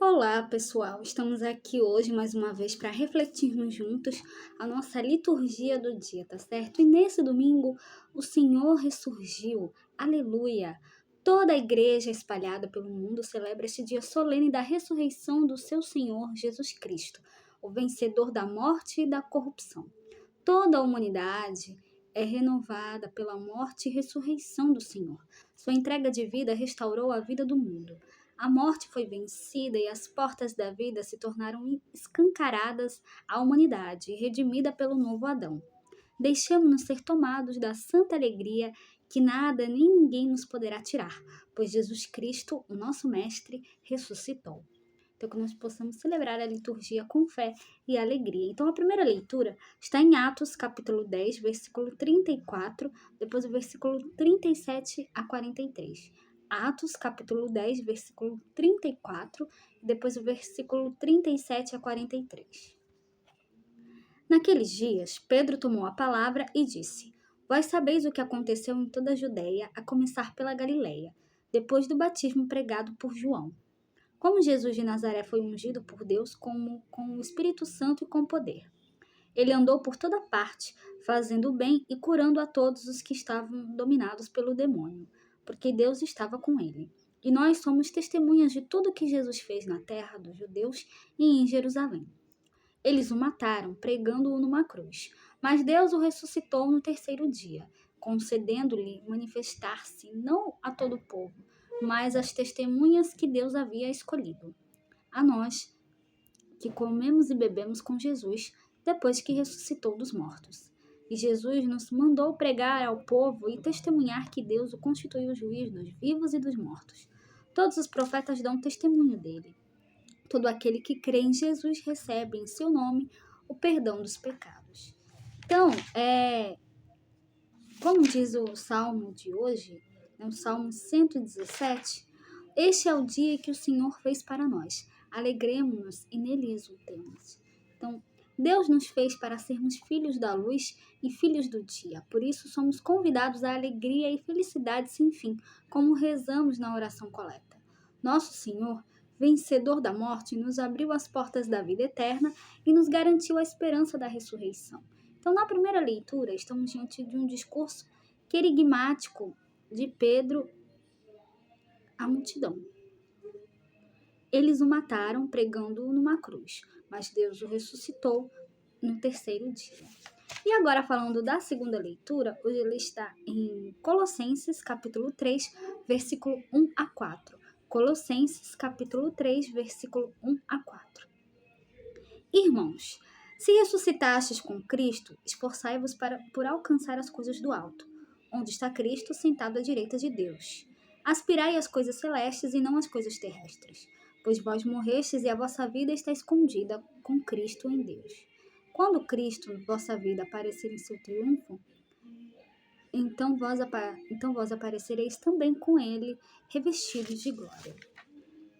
Olá, pessoal! Estamos aqui hoje mais uma vez para refletirmos juntos a nossa liturgia do dia, tá certo? E nesse domingo, o Senhor ressurgiu. Aleluia! Toda a igreja espalhada pelo mundo celebra este dia solene da ressurreição do seu Senhor Jesus Cristo, o vencedor da morte e da corrupção. Toda a humanidade é renovada pela morte e ressurreição do Senhor. Sua entrega de vida restaurou a vida do mundo. A morte foi vencida e as portas da vida se tornaram escancaradas à humanidade, redimida pelo novo Adão. Deixemos-nos ser tomados da santa alegria que nada nem ninguém nos poderá tirar, pois Jesus Cristo, o nosso Mestre, ressuscitou. Então, que nós possamos celebrar a liturgia com fé e alegria. Então, a primeira leitura está em Atos, capítulo 10, versículo 34, depois o versículo 37 a 43. Atos, capítulo 10, versículo 34, e depois o versículo 37 a 43. Naqueles dias, Pedro tomou a palavra e disse: Vós sabeis o que aconteceu em toda a Judéia, a começar pela Galileia, depois do batismo pregado por João. Como Jesus de Nazaré foi ungido por Deus com o Espírito Santo e com poder. Ele andou por toda parte, fazendo o bem e curando a todos os que estavam dominados pelo demônio, porque Deus estava com ele. E nós somos testemunhas de tudo que Jesus fez na terra dos judeus e em Jerusalém. Eles o mataram, pregando-o numa cruz, mas Deus o ressuscitou no terceiro dia, concedendo-lhe manifestar-se não a todo o povo, mas às testemunhas que Deus havia escolhido. A nós, que comemos e bebemos com Jesus, depois que ressuscitou dos mortos. E Jesus nos mandou pregar ao povo e testemunhar que Deus o constituiu juiz dos vivos e dos mortos. Todos os profetas dão testemunho dele. Todo aquele que crê em Jesus recebe em seu nome o perdão dos pecados. Então, como diz o Salmo de hoje, o Salmo 117, este é o dia que o Senhor fez para nós. Alegremo-nos e nele exultemos. Então, Deus nos fez para sermos filhos da luz e filhos do dia. Por isso, somos convidados à alegria e felicidade sem fim, como rezamos na oração coleta. Nosso Senhor, vencedor da morte, nos abriu as portas da vida eterna e nos garantiu a esperança da ressurreição. Então, na primeira leitura, estamos diante de um discurso querigmático de Pedro à multidão. Eles o mataram pregando-o numa cruz, mas Deus o ressuscitou no terceiro dia. E agora, falando da segunda leitura, hoje ele está em Colossenses, capítulo 3, versículo 1 a 4. Colossenses, capítulo 3, versículo 1 a 4. Irmãos, se ressuscitastes com Cristo, esforçai-vos por alcançar as coisas do alto, onde está Cristo sentado à direita de Deus. Aspirai às coisas celestes e não às coisas terrestres, pois vós morrestes e a vossa vida está escondida com Cristo em Deus. Quando Cristo, vossa vida, aparecer em seu triunfo, então vós aparecereis também com ele, revestidos de glória.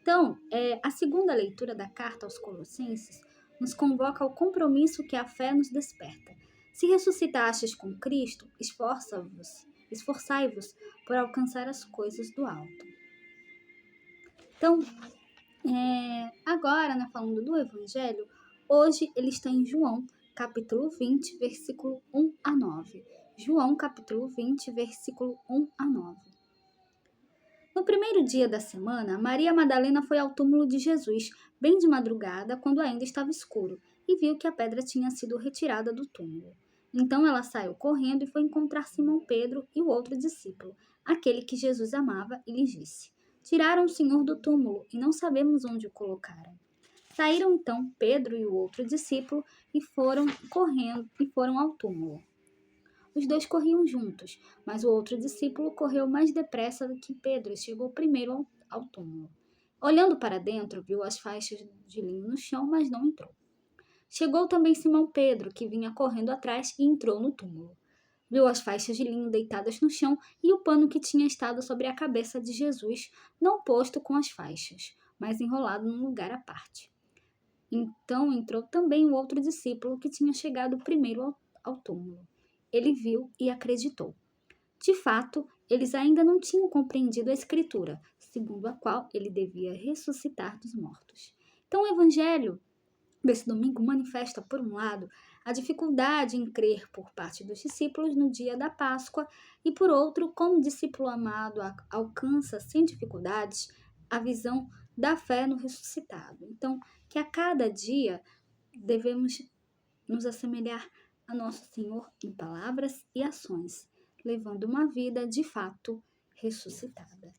Então, a segunda leitura da carta aos Colossenses nos convoca ao compromisso que a fé nos desperta. Se ressuscitastes com Cristo, esforçai-vos por alcançar as coisas do alto. Então, agora, falando do Evangelho, hoje ele está em João, capítulo 20, versículo 1 a 9. João, capítulo 20, versículo 1 a 9. No primeiro dia da semana, Maria Madalena foi ao túmulo de Jesus, bem de madrugada, quando ainda estava escuro, e viu que a pedra tinha sido retirada do túmulo. Então ela saiu correndo e foi encontrar Simão Pedro e o outro discípulo, aquele que Jesus amava, e lhes disse: Tiraram o Senhor do túmulo e não sabemos onde o colocaram. Saíram então Pedro e o outro discípulo e foram ao túmulo. Os dois corriam juntos, mas o outro discípulo correu mais depressa do que Pedro e chegou primeiro ao túmulo. Olhando para dentro, viu as faixas de linho no chão, mas não entrou. Chegou também Simão Pedro, que vinha correndo atrás, e entrou no túmulo. Viu as faixas de linho deitadas no chão e o pano que tinha estado sobre a cabeça de Jesus, não posto com as faixas, mas enrolado num lugar à parte. Então entrou também o outro discípulo, que tinha chegado primeiro ao túmulo. Ele viu e acreditou. De fato, eles ainda não tinham compreendido a Escritura, segundo a qual ele devia ressuscitar dos mortos. Então, o Evangelho desse domingo manifesta, por um lado, a dificuldade em crer por parte dos discípulos no dia da Páscoa e, por outro, como o discípulo amado alcança sem dificuldades a visão da fé no ressuscitado. Então, que a cada dia devemos nos assemelhar a nosso Senhor em palavras e ações, levando uma vida de fato ressuscitada.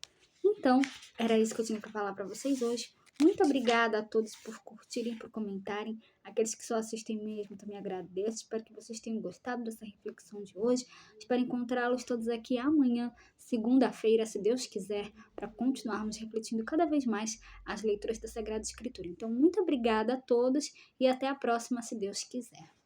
Então, era isso que eu tinha para falar para vocês hoje. Muito obrigada a todos por curtirem, por comentarem. Aqueles que só assistem mesmo, também agradeço. Espero que vocês tenham gostado dessa reflexão de hoje. Espero encontrá-los todos aqui amanhã, segunda-feira, se Deus quiser, para continuarmos refletindo cada vez mais as leituras da Sagrada Escritura. Então, muito obrigada a todos e até a próxima, se Deus quiser.